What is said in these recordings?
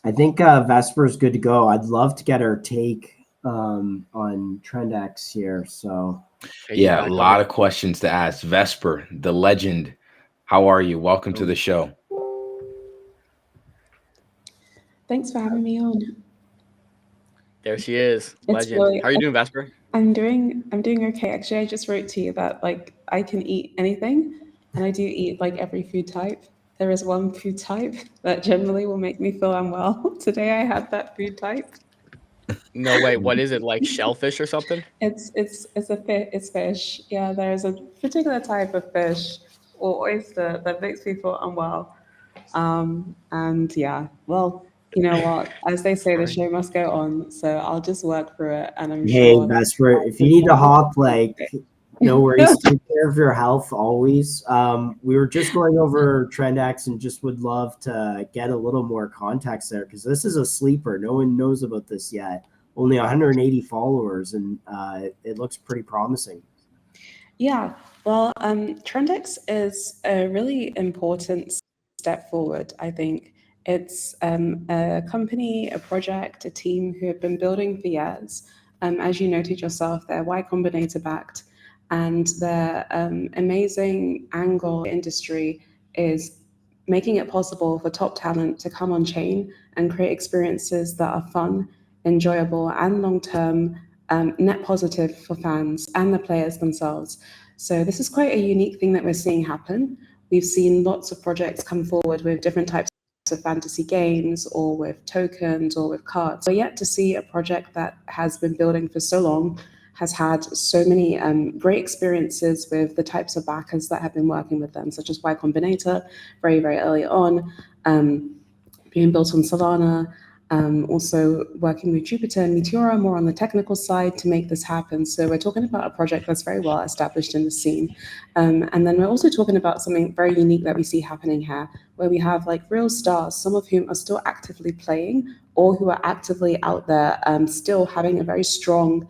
I think Vesper is good to go. I'd love to get her take on Trendex here. So Okay, you Yeah, a back up. lot of questions to ask. Vesper, the legend, how are you? Welcome to the show. Thanks for having me on. There she is, It's legend. really How are you doing, Vesper? I'm doing okay. Actually, I just wrote to you that like I can eat anything and I do eat like every food type. There is one food type that generally will make me feel unwell. Today I had that food type. No, wait, what is it, like shellfish or something? It's fish. Yeah, there is a particular type of fish or oyster that makes me feel unwell. And yeah, well, you know what? As they say, the Sorry. show must go on. So I'll just work through it, and I'm hey, sure that Vesper, if you this need to will hop, like be no okay. worries. Take care of your health always. We were just going over Trendex and just would love to get a little more context there because this is a sleeper. No one knows about this yet. Only 180 followers, and it looks pretty promising. Yeah, well, Trendex is a really important step forward, I think. It's a company, a project, a team who have been building for years. As you noted yourself, they're Y Combinator backed, and their amazing angle industry is making it possible for top talent to come on chain and create experiences that are fun, enjoyable, and long term net positive for fans and the players themselves. So this is quite a unique thing that we're seeing happen. We've seen lots of projects come forward with different types of fantasy games or with tokens or with cards. We're yet to see a project that has been building for so long, has had so many great experiences with the types of backers that have been working with them, such as Y Combinator very, very early on, being built on Solana, also working with Jupiter and Meteora more on the technical side to make this happen. So we're talking about a project that's very well established in the scene. And then we're also talking about something very unique that we see happening here, where we have like real stars, some of whom are still actively playing or who are actively out there, still having a very strong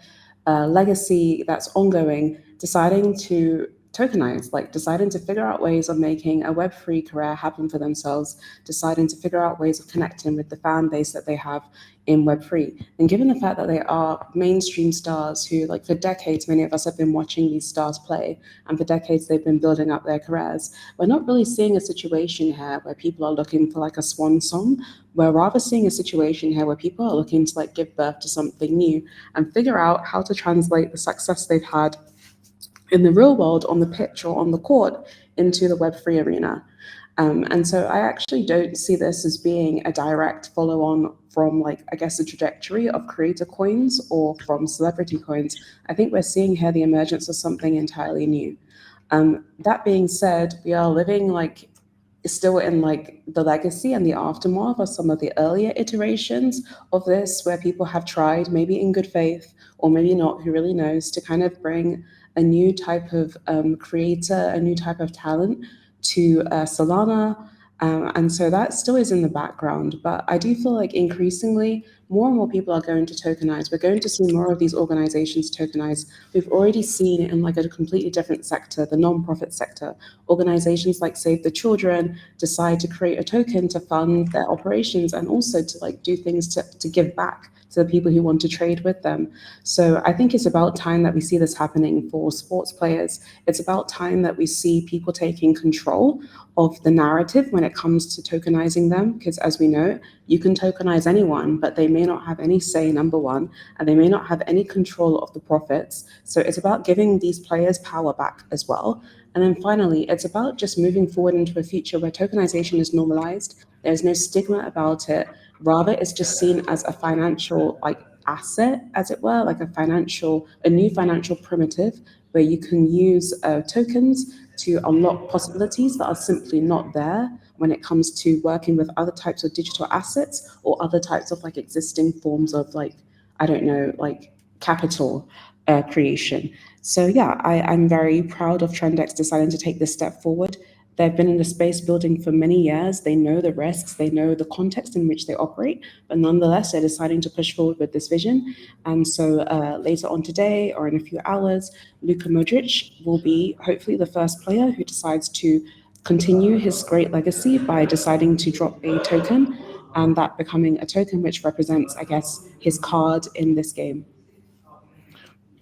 legacy that's ongoing, deciding to tokenize, like deciding to figure out ways of making a Web3 career happen for themselves, deciding to figure out ways of connecting with the fan base that they have in Web3. And given the fact that they are mainstream stars who, like for decades, many of us have been watching these stars play, and for decades they've been building up their careers, we're not really seeing a situation here where people are looking for like a swan song. We're rather seeing a situation here where people are looking to like give birth to something new and figure out how to translate the success they've had in the real world on the pitch or on the court into the Web3 arena. And so I actually don't see this as being a direct follow on from, like, I guess, the trajectory of creator coins or from celebrity coins. I think we're seeing here the emergence of something entirely new. That being said, we are living like still in like the legacy and the aftermath of some of the earlier iterations of this, where people have tried, maybe in good faith or maybe not, who really knows, to kind of bring a new type of creator, a new type of talent to Solana. And so that still is in the background. But I do feel like increasingly more and more people are going to tokenize. We're going to see more of these organizations tokenize. We've already seen in like a completely different sector, the nonprofit sector, organizations like Save the Children decide to create a token to fund their operations and also to like do things to give back to the people who want to trade with them. So I think it's about time that we see this happening for sports players. It's about time that we see people taking control of the narrative when it comes to tokenizing them, because as we know, you can tokenize anyone, but they may not have any say, number one, and they may not have any control of the profits. So it's about giving these players power back as well. And then finally, it's about just moving forward into a future where tokenization is normalized. There's no stigma about it. Rather, it's just seen as a financial like asset, as it were, like a new financial primitive where you can use tokens to unlock possibilities that are simply not there when it comes to working with other types of digital assets or other types of like existing forms of like, I don't know, like capital creation. So yeah, I'm very proud of Trendex deciding to take this step forward. They've been in the space building for many years. They know the risks, they know the context in which they operate, but nonetheless, they're deciding to push forward with this vision. And so later on today or in a few hours, Luka Modric will be hopefully the first player who decides to continue his great legacy by deciding to drop a token and that becoming a token which represents, I guess, his card in this game.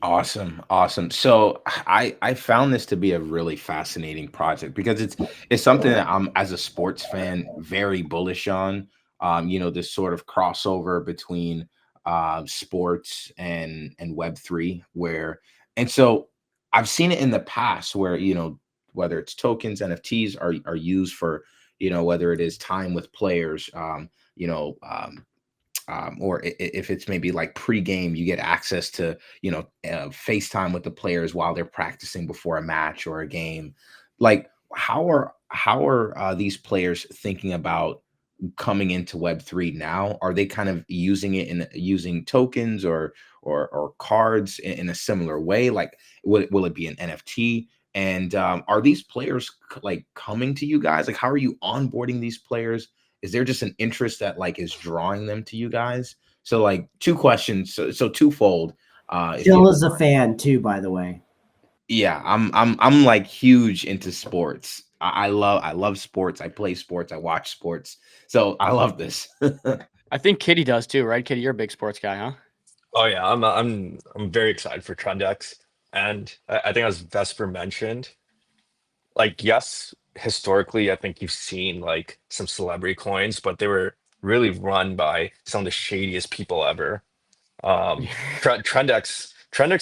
Awesome, awesome. So I found this to be a really fascinating project because it's something that I'm, as a sports fan, very bullish on. This sort of crossover between sports and Web3, where and so I've seen it in the past where whether it's tokens, NFTs are used for whether it is time with players, or if it's maybe like pre-game, you get access to FaceTime with the players while they're practicing before a match or a game. Like, how are these players thinking about coming into Web3 now? Are they kind of using it in using tokens or cards in a similar way? Like, will it be an NFT? And are these players like coming to you guys? Like, how are you onboarding these players? Is there just an interest that like is drawing them to you guys? So like two questions, so twofold. If you Jill is a fan too, by the way. Yeah, I'm like huge into sports. I love sports. I play sports. I watch sports. So I love this. I think Kitty does too, right? Kitty, you're a big sports guy, huh? Oh yeah, I'm very excited for Trendex, and I think as Vesper mentioned, like yes, historically I think you've seen like some celebrity coins, but they were really run by some of the shadiest people ever. Trendex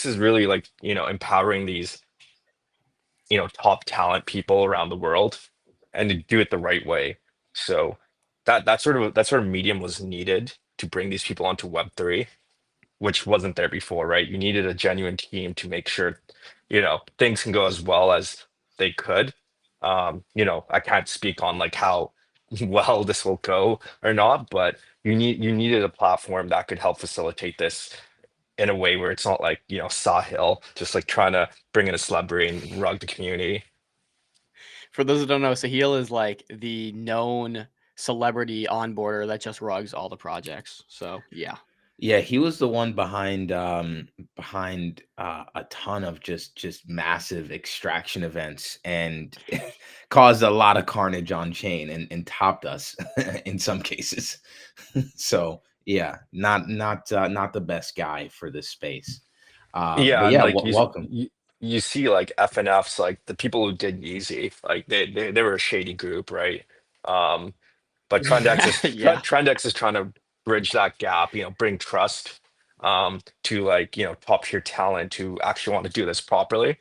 is really like empowering these top talent people around the world, and to do it the right way. So that sort of medium was needed to bring these people onto Web3, which wasn't there before, right? You needed a genuine team to make sure, things can go as well as they could. I can't speak on like how well this will go or not, but you needed a platform that could help facilitate this in a way where it's not like, Sahil just like trying to bring in a celebrity and rug the community. For those that don't know, Sahil is like the known celebrity onboarder that just rugs all the projects. So yeah. Yeah, he was the one behind a ton of just massive extraction events and caused a lot of carnage on chain and topped us in some cases. So yeah, not the best guy for this space. But Yeah, and yeah, like welcome. you see like FNFs, like the people who did Easy, like they were a shady group, right? Um, but Yeah. Trendex is trying to bridge that gap, bring trust to like top tier talent who actually want to do this properly.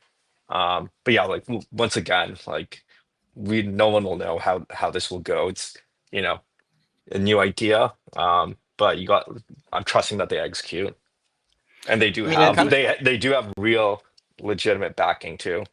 But yeah, like once again, like we no one will know how this will go. It's you know a new idea, but I'm trusting that they execute, and they do I mean, it have kind of they do have real legitimate backing too.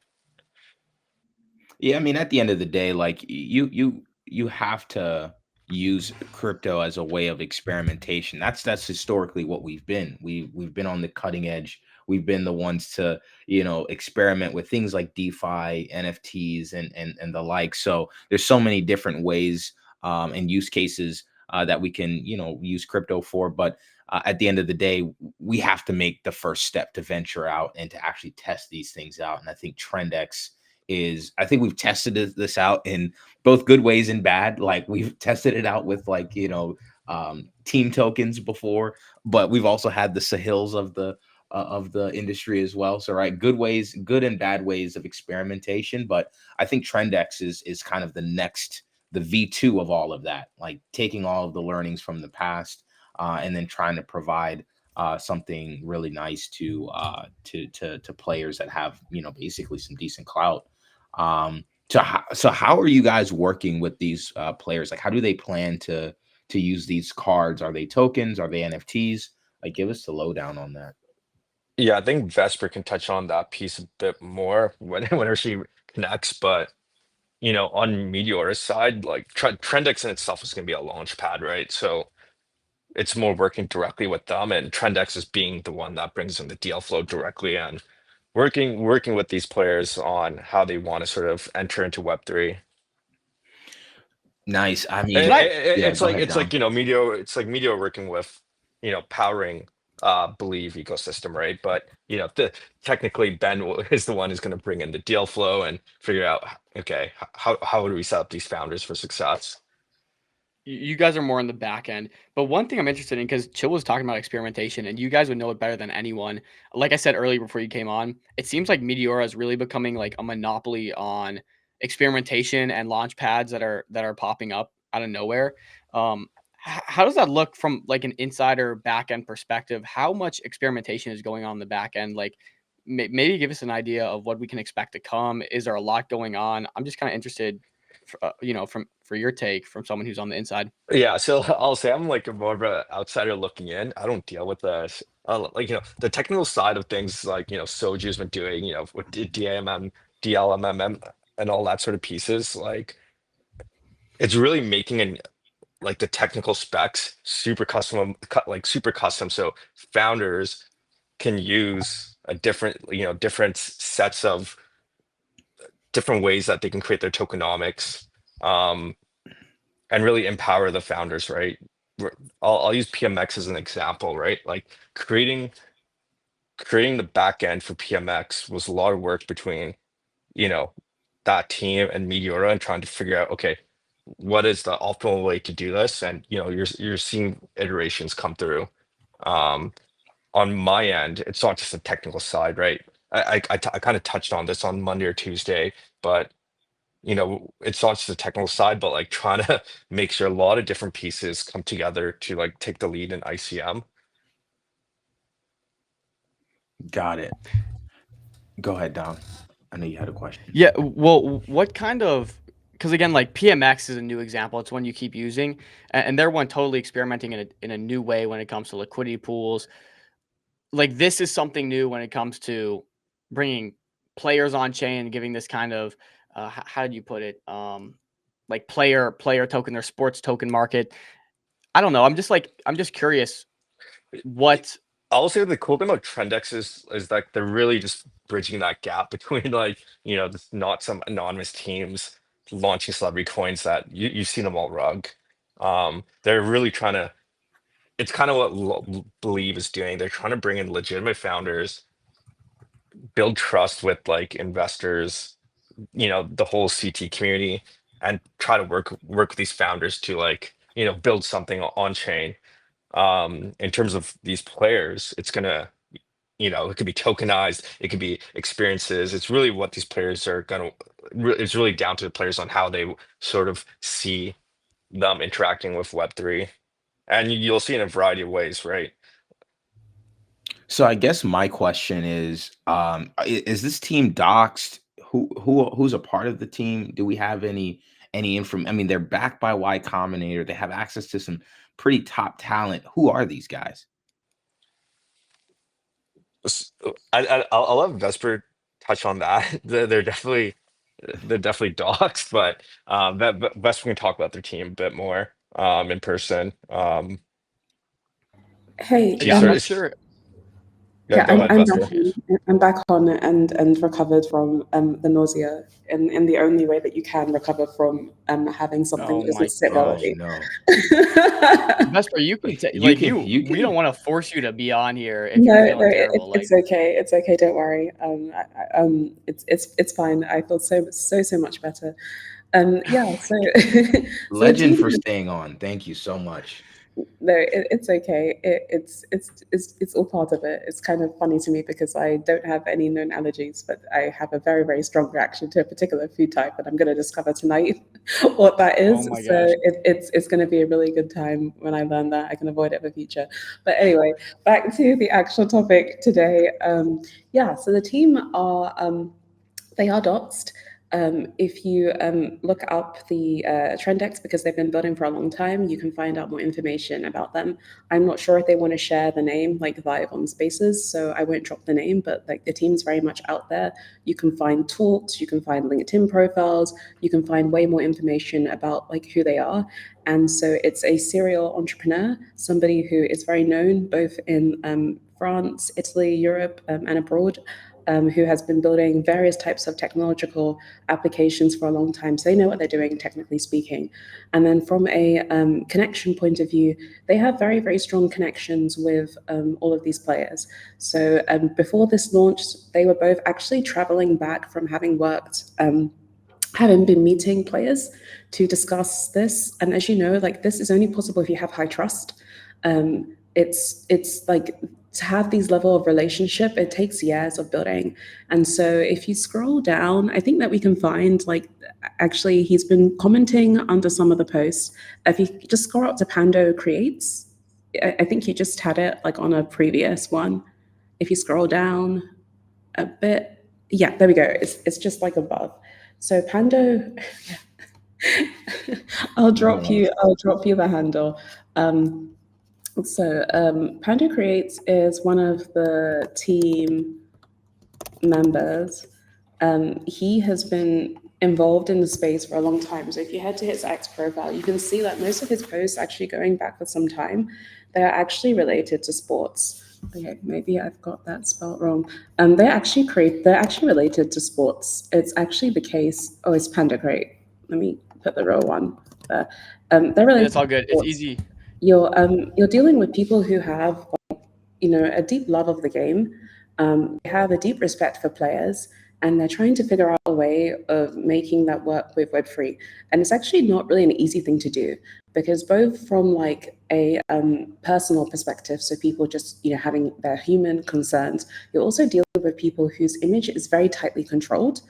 Yeah, I mean, at the end of the day, like you have to use crypto as a way of experimentation. That's historically what we've been. We've been on the cutting edge. We've been the ones to, experiment with things like DeFi, NFTs, and the like. So there's so many different ways and use cases that we can, use crypto for. But at the end of the day, we have to make the first step to venture out and to actually test these things out. And I think Trendex I think we've tested this out in both good ways and bad. Like we've tested it out with like, team tokens before, but we've also had the Sahils of the industry as well. So right, good and bad ways of experimentation. But I think Trendex is kind of the V2 of all of that, like taking all of the learnings from the past and then trying to provide something really nice to players that have basically some decent clout. So how are you guys working with these players? Like, how do they plan to use these cards? Are they tokens? Are they NFTs? Like, give us the lowdown on that. Yeah, I think Vesper can touch on that piece a bit more whenever she connects, but on Meteor's side, like Trendex in itself is going to be a launch pad, right? So it's more working directly with them, and Trendex is being the one that brings in the deal flow directly and working with these players on how they want to sort of enter into Web3. Nice. I And mean, can I yeah. it's Go like ahead, it's like Dom. Meteor, it's like Meteor working with powering Believe ecosystem, right? But the technically is the one who's going to bring in the deal flow and figure out, okay, how would we set up these founders for success? you guys are more on the back end. But one thing I'm interested in, because Chill was talking about experimentation, and you guys would know it better than anyone. Like I said earlier before you came on, it seems like Meteora is really becoming like a monopoly on experimentation and launch pads that are popping up out of nowhere. How does that look from like an insider back end perspective? How much experimentation is going on in the back end? Like maybe give us an idea of what we can expect to come. Is there a lot going on? I'm just kind of interested, for your take from someone who's on the inside. Yeah, so I'll say I'm like more of an outsider looking in. I don't deal with like the technical side of things, like Soju's been doing, with DAMM, DLMM, and all that sort of pieces. Like it's really making like the technical specs super custom, like super custom, so founders can use a different sets of different ways that they can create their tokenomics. And really empower the founders, right? I'll use PMX as an example, right? Like creating the back end for PMX was a lot of work between, you know, that team and Meteora and trying to figure out, okay, what is the optimal way to do this? And you're seeing iterations come through. Um, on my end, it's not just the technical side, right? I kind of touched on this on Monday or Tuesday, but it's not just the technical side, but like trying to make sure a lot of different pieces come together to like take the lead in ICM. Got it. Go ahead, Dom. I know you had a question. Yeah, well, what kind of, because again, like PMX is a new example. It's one you keep using, and they're one totally experimenting in a new way when it comes to liquidity pools. Like this is something new when it comes to bringing players on chain, giving this kind of, how did you put it? Like player token or sports token market. I don't know. I'm just curious what. I'll say the cool thing about Trendex is like they're really just bridging that gap between like, just not some anonymous teams launching celebrity coins that you've seen them all rug. They're really trying to, it's kind of what Believe is doing. They're trying to bring in legitimate founders, build trust with like investors, the whole CT community, and try to work with these founders to like, build something on chain. In terms of these players, it's gonna, it could be tokenized, it could be experiences. It's really what these players are gonna. It's really down to the players on how they sort of see them interacting with Web3, and you'll see it in a variety of ways, right? So I guess my question is is this team doxed? Who's a part of the team? Do we have any information? I mean, they're backed by Y Combinator. They have access to some pretty top talent. Who are these guys? I'll let Vesper touch on that. They're definitely doxed, but that Vesper can talk about their team a bit more in person. Hey, Yeah, I'm sorry. not sure. Yeah, go ahead, I'm Vesper. back. I'm back on and recovered from the nausea in the only way that you can recover from having something Oh that my doesn't sit well Oh with you. no. Vesper, you can You like can you we don't can want to force you to be on here if No, you're no, feeling terrible. Like, it's okay. It's okay. Don't worry. It's fine. I feel so much better. Yeah. So, so the legend team. for staying on. Thank you so much. No, it's okay. It's all part of it. It's kind of funny to me because I don't have any known allergies, but I have a very, very strong reaction to a particular food type, and I'm going to discover tonight what that is. oh my So gosh. it's going to be a really good time when I learn that. I can avoid it in the future. But anyway, back to the actual topic today. Yeah, so the team are they are doxed. If you look up the Trendex, because they've been building for a long time, you can find out more information about them. I'm not sure if they want to share the name like live on Spaces, so I won't drop the name, but like the team's very much out there. You can find talks, you can find LinkedIn profiles, you can find way more information about like who they are. And so it's a serial entrepreneur, somebody who is very known both in France, Italy, Europe, and abroad. Who has been building various types of technological applications for a long time. So they know what they're doing, technically speaking. And then from a connection point of view, they have very, very strong connections with all of these players. So before this launch, they were both actually traveling back from having worked, having been meeting players to discuss this. And as you know, like this is only possible if you have high trust. It's like to have these level of relationship, it takes years of building. And so if you scroll down, I think that we can find like actually he's been commenting under some of the posts. If you just scroll up to Pando Creates, I think you just had it like on a previous one. If you scroll down a bit, yeah, there we go. It's just like above. So Pando, I'll drop you the handle. Pando Creates is one of the team members. He has been involved in the space for a long time. So if you head to his X profile, you can see that most of his posts actually going back for some time, they're actually related to sports. Okay, maybe I've got that spelled wrong. They're actually related to sports. It's actually the case. Oh, it's Panda Crate. Let me put the real one there. They're related. It's all good. It's easy. You're dealing with people who have, a deep love of the game. They have a deep respect for players, and they're trying to figure out a way of making that work with Web3. And it's actually not really an easy thing to do, because both from like a personal perspective, so people just having their human concerns, you're also dealing with people whose image is very tightly controlled.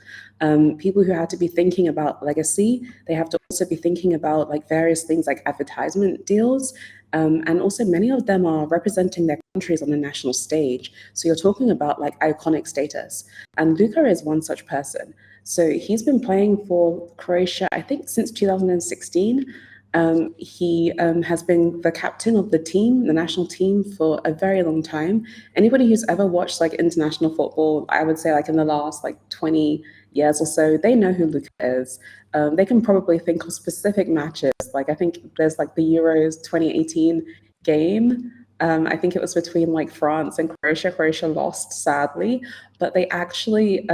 People who have to be thinking about legacy. They have to also be thinking about like various things like advertisement deals. And also many of them are representing their countries on the national stage. So you're talking about like iconic status. And Luka is one such person. So he's been playing for Croatia, I think since 2016. He has been the captain of the team, the national team, for a very long time. Anybody who's ever watched like international football, I would say like in the last like 20 years or so, they know who Luka is. They can probably think of specific matches. Like I think there's like the Euros 2018 game. I think it was between like France and Croatia. Croatia lost, sadly, but they actually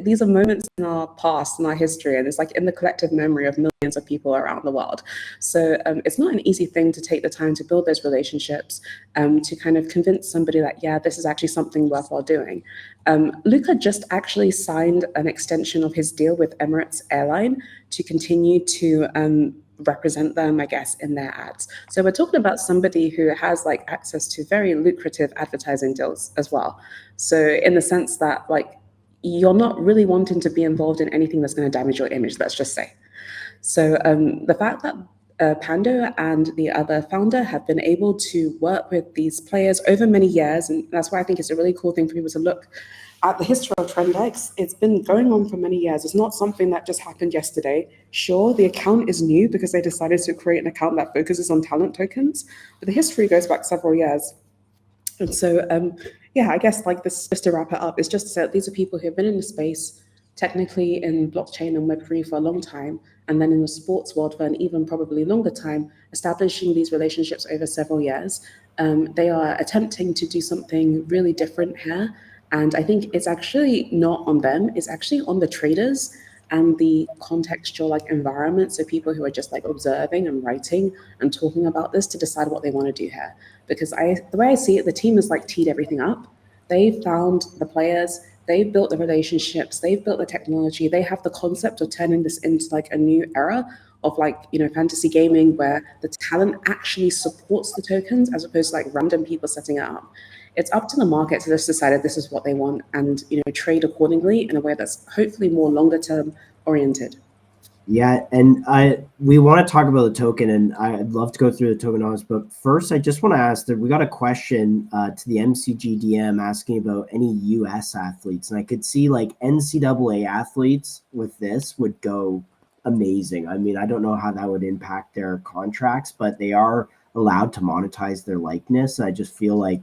these are moments in our past, in our history, and it's like in the collective memory of millions of people around the world. So it's not an easy thing to take the time to build those relationships, to kind of convince somebody that, yeah, this is actually something worthwhile doing. Luka just actually signed an extension of his deal with Emirates Airline to continue to represent them, I guess, in their ads. So we're talking about somebody who has like access to very lucrative advertising deals as well. So in the sense that like you're not really wanting to be involved in anything that's going to damage your image, let's just say. So the fact that Pando and the other founder have been able to work with these players over many years, and that's why I think it's a really cool thing for people to look at the history of Trendex. It's been going on for many years. It's not something that just happened yesterday. Sure, the account is new because they decided to create an account that focuses on talent tokens, but the history goes back several years. And so, yeah, I guess like this, just to wrap it up, is just to say that these are people who have been in the space, technically in blockchain and Web3 for a long time, and then in the sports world for an even probably longer time, establishing these relationships over several years. They are attempting to do something really different here. And I think it's actually not on them, it's actually on the traders and the contextual like environment. So people who are just like observing and writing and talking about this to decide what they want to do here. Because the way I see it, the team has like teed everything up. They found the players, they've built the relationships, they've built the technology, they have the concept of turning this into like a new era of like, fantasy gaming where the talent actually supports the tokens as opposed to like random people setting it up. It's up to the market to just decide if this is what they want and trade accordingly in a way that's hopefully more longer term oriented. Yeah, and we want to talk about the token, and I'd love to go through the tokenomics, but first I just want to ask that we got a question to the MCG DM asking about any US athletes, and I could see like NCAA athletes with this would go amazing. I mean, I don't know how that would impact their contracts, but they are allowed to monetize their likeness. I just feel like,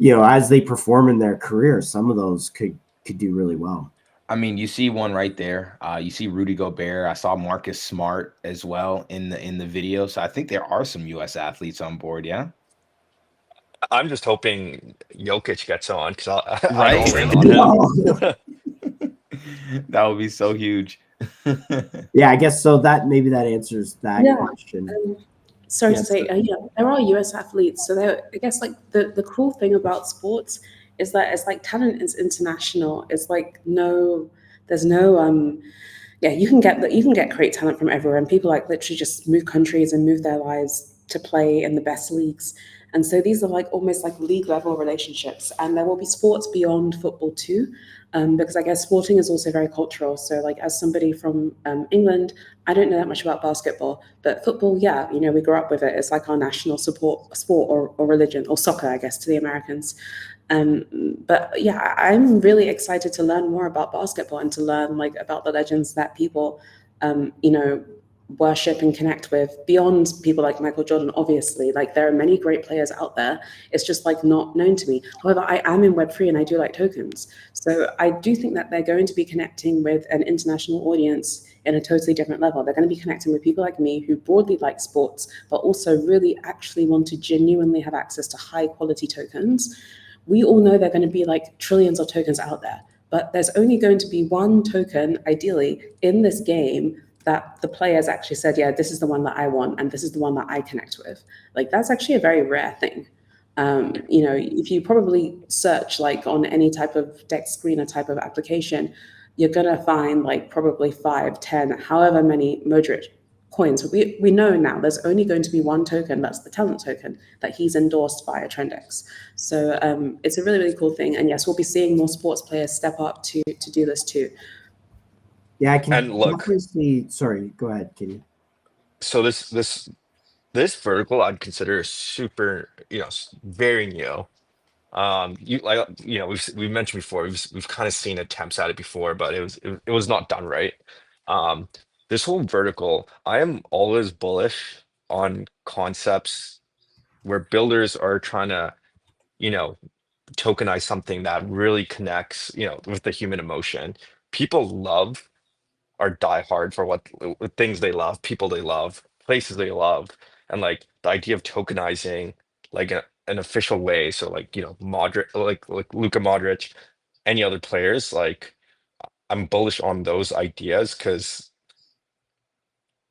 as they perform in their career, some of those could do really well. I mean, you see one right there. You see Rudy Gobert. I saw Marcus Smart as well in the video. So I think there are some US athletes on board. Yeah. I'm just hoping Jokic gets on because Right? I'm all in on him. That would be so huge. Yeah, I guess so. That maybe that answers that question. Sorry to say, there are US athletes. So I guess like the cool thing about sports is that it's like talent is international. It's like there's no yeah, you can get great talent from everywhere, and people like literally just move countries and move their lives to play in the best leagues. And so these are like almost like league level relationships, and there will be sports beyond football too, because I guess sporting is also very cultural. So like as somebody from England, I don't know that much about basketball, but football, yeah, you know, we grew up with it. It's like our national support sport or religion or soccer, I guess, to the Americans. Um, but yeah, I'm really excited to learn more about basketball and to learn like about the legends that people, you know, worship and connect with beyond people like Michael Jordan. Obviously, like there are many great players out there. It's just like not known to me. However, I am in Web3 and I do like tokens, so I do think that they're going to be connecting with an international audience in a totally different level. They're going to be connecting with people like me who broadly like sports, but also really actually want to genuinely have access to high quality tokens. We all know there are going to be like trillions of tokens out there, but there's only going to be one token, ideally, in this game that the players actually said, yeah, this is the one that I want, and this is the one that I connect with. Like that's actually a very rare thing. You know, if you probably search like on any type of deck screener type of application, you're gonna find like probably 5, 10, however many Modric coins. We know now there's only going to be one token, that's the talent token, that he's endorsed via Trendex. So it's a really, really cool thing. And yes, we'll be seeing more sports players step up to do this too. Yeah, I can And look, definitely see. Sorry, go ahead, Kitty. so this vertical I'd consider super, very new. You like, we've mentioned before, we've kind of seen attempts at it before, but it was not done right. Um, this whole vertical, I am always bullish on concepts where builders are trying to, you know, tokenize something that really connects, with the human emotion. People love are die hard for what things they love, people they love, places they love, and like the idea of tokenizing like an official way. So like Modric, like Luka Modric, any other players, like I'm bullish on those ideas because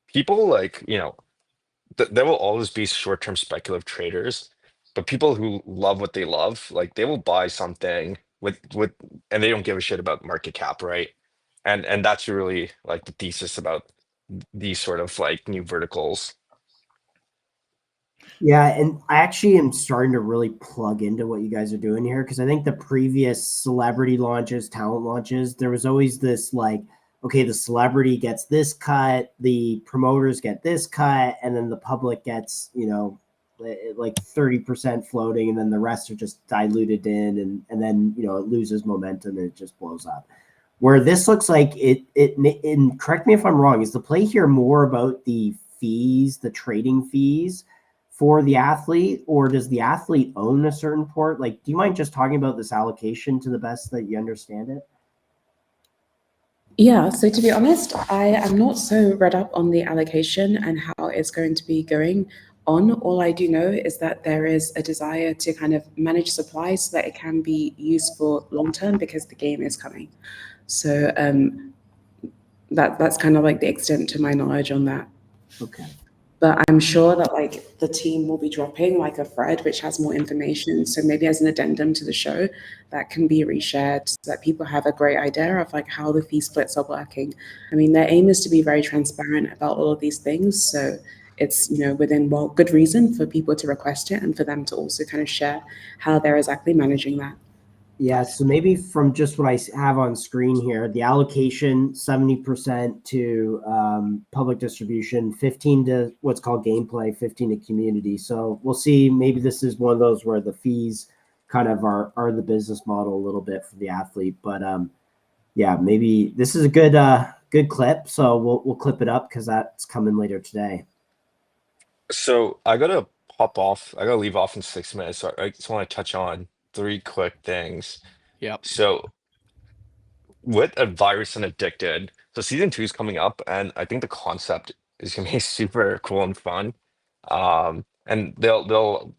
people like there will always be short-term speculative traders, but people who love what they love, like they will buy something with and they don't give a shit about market cap, right? And that's really like the thesis about these sort of like new verticals. Yeah, and I actually am starting to really plug into what you guys are doing here because I think the previous celebrity launches, talent launches, there was always this like, okay, the celebrity gets this cut, the promoters get this cut, and then the public gets, like 30% floating, and then the rest are just diluted in, and then it loses momentum and it just blows up. Where this looks like and correct me if I'm wrong, is the play here more about the fees, the trading fees for the athlete, or does the athlete own a certain port? Like, do you mind just talking about this allocation to the best that you understand it? Yeah, so to be honest, I am not so read up on the allocation and how it's going to be going on. All I do know is that there is a desire to kind of manage supply so that it can be used for long term because the game is coming. So that's kind of like the extent to my knowledge on that. Okay. But I'm sure that like the team will be dropping like a thread which has more information. So maybe as an addendum to the show that can be reshared so that people have a great idea of like how the fee splits are working. I mean, their aim is to be very transparent about all of these things. So it's, within good reason for people to request it and for them to also kind of share how they're exactly managing that. Yeah, so maybe from just what I have on screen here, the allocation 70% to public distribution, 15 to what's called gameplay, 15 to community. So we'll see. Maybe this is one of those where the fees kind of are the business model a little bit for the athlete. But yeah, maybe this is a good clip. So we'll clip it up because that's coming later today. So I gotta pop off. I gotta leave off in 6 minutes. So I just want to touch on three quick things. Yep. So with a virus and addicted, so season 2 is coming up, and I think the concept is gonna be super cool and fun. And I'll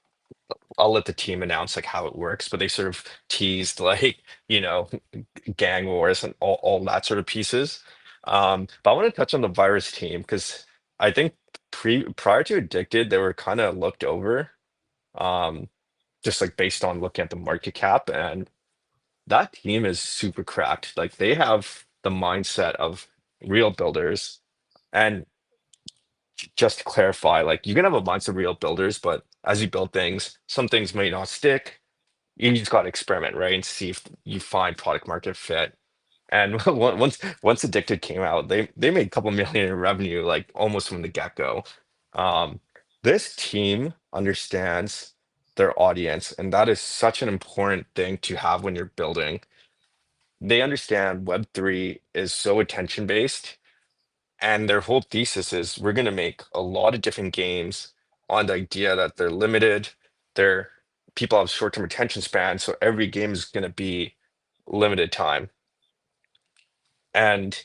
let the team announce like how it works, but they sort of teased like, gang wars and all that sort of pieces. But I want to touch on the virus team because I think prior to Addicted, they were kind of looked over, um, just like based on looking at the market cap, and that team is super cracked. Like they have the mindset of real builders. And just to clarify, like you can have a bunch of real builders, but as you build things, some things may not stick. You just got to experiment, right, and see if you find product market fit. And once Addicted came out, they made a couple million in revenue, like almost from the get-go. Um, this team understands their audience, and that is such an important thing to have when you're building. They understand Web3 is so attention based, and their whole thesis is we're going to make a lot of different games on the idea that they're limited. They're people have short-term attention span, so every game is going to be limited time. And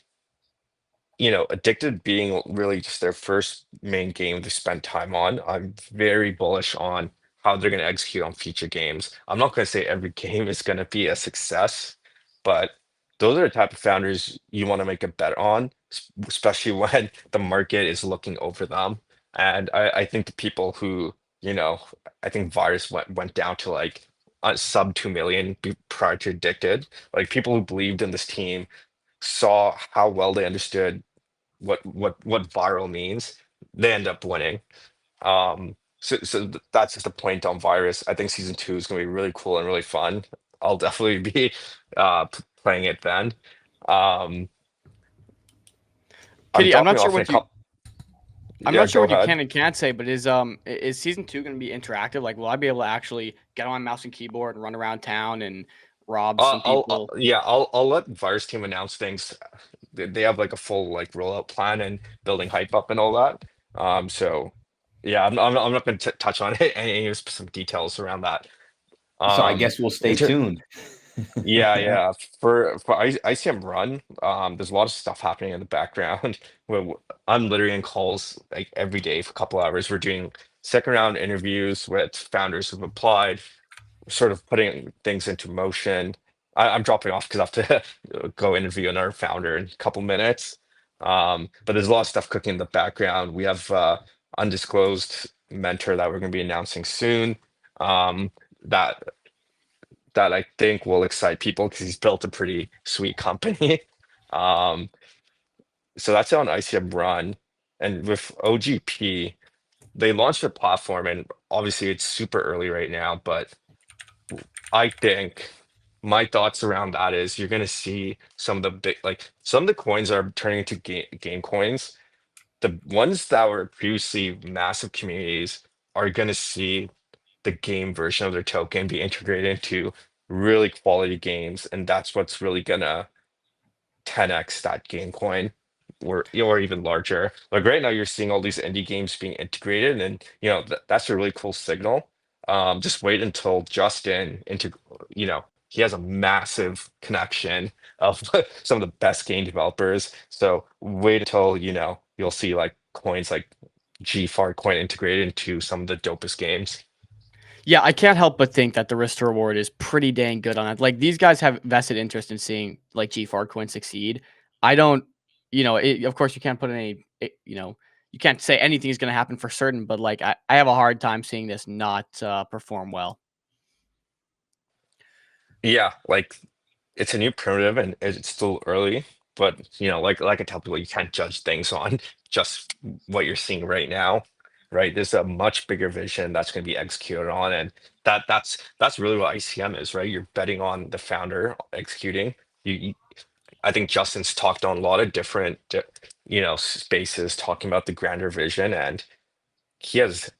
Addicted being really just their first main game to spend time on, I'm very bullish on how they're going to execute on future games. I'm not going to say every game is going to be a success, but those are the type of founders you want to make a bet on, especially when the market is looking over them. And I think the people who, I think Virus went down to like sub 2 million prior to Addicted. Like people who believed in this team saw how well they understood what viral means, they end up winning. That's just a point on Virus. I think season 2 is going to be really cool and really fun. I'll definitely be playing it then. I'm Kitty, I'm not dropping sure off in a what you couple. I'm Yeah, not sure go what you ahead. can and can't say, but is season 2 going to be interactive? Like, will I be able to actually get on my mouse and keyboard and run around town and rob some people? I'll let Virus team announce things. They have like a full like rollout plan and building hype up and all that. So yeah, I'm not going to touch on it any specific details around that. So I guess we'll stay tuned. Yeah. For ICM Run, there's a lot of stuff happening in the background. I'm literally in calls like every day for a couple hours. We're doing second round interviews with founders who've applied, sort of putting things into motion. I'm dropping off because I have to go interview another founder in a couple minutes. But there's a lot of stuff cooking in the background. We have undisclosed mentor that we're going to be announcing soon. That that I think will excite people because he's built a pretty sweet company. Um, so that's on ICM Run. And with OGP, they launched a platform, and obviously it's super early right now, but I think my thoughts around that is you're going to see some of the big, like some of the coins are turning into game coins. The ones that were previously massive communities are going to see the game version of their token be integrated into really quality games, and that's what's really gonna 10x that game coin, or even larger. Like right now, you're seeing all these indie games being integrated, and that's a really cool signal. Just wait until Justin he has a massive connection of some of the best game developers. So wait until you'll see like coins like GFAR coin integrated into some of the dopest games. Yeah, I can't help but think that the risk to reward is pretty dang good on it. Like these guys have vested interest in seeing like GFAR coin succeed. I don't, of course you can't put any, you can't say anything is going to happen for certain, but like I have a hard time seeing this not perform well. Yeah, like it's a new primitive and it's still early, but like I tell people, you can't judge things on just what you're seeing right now, right? There's a much bigger vision that's going to be executed on, and that's really what ICM is, right? You're betting on the founder executing. I think Justin's talked on a lot of different, spaces talking about the grander vision, and he has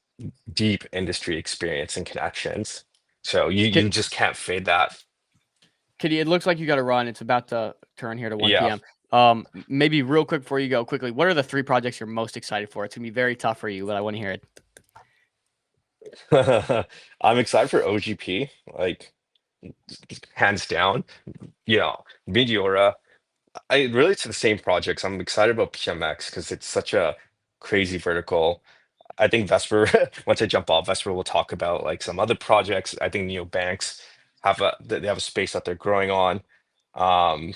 deep industry experience and connections. So you Ki- just can't fade that. Kitty, it looks like you got to run. It's about to turn here to 1 Yeah. p.m. Maybe real quick before you go, quickly, what are the 3 projects you're most excited for? It's gonna be very tough for you, but I want to hear it. I'm excited for OGP, like hands down. Meteora. I really it's the same projects. I'm excited about PMX because it's such a crazy vertical. I think Vesper, once I jump off, Vesper will talk about like some other projects. I think neobanks they have a space that they're growing on. Um,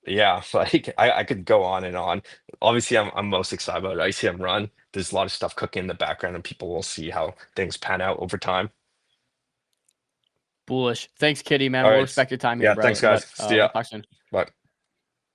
yeah, like I could go on and on. Obviously, I'm most excited about ICM Run. There's a lot of stuff cooking in the background, and people will see how things pan out over time. Bullish. Thanks, Kitty, man. All We'll right. respect your time here, Yeah, bro. thanks, guys. But See we'll ya. talk soon. Bye.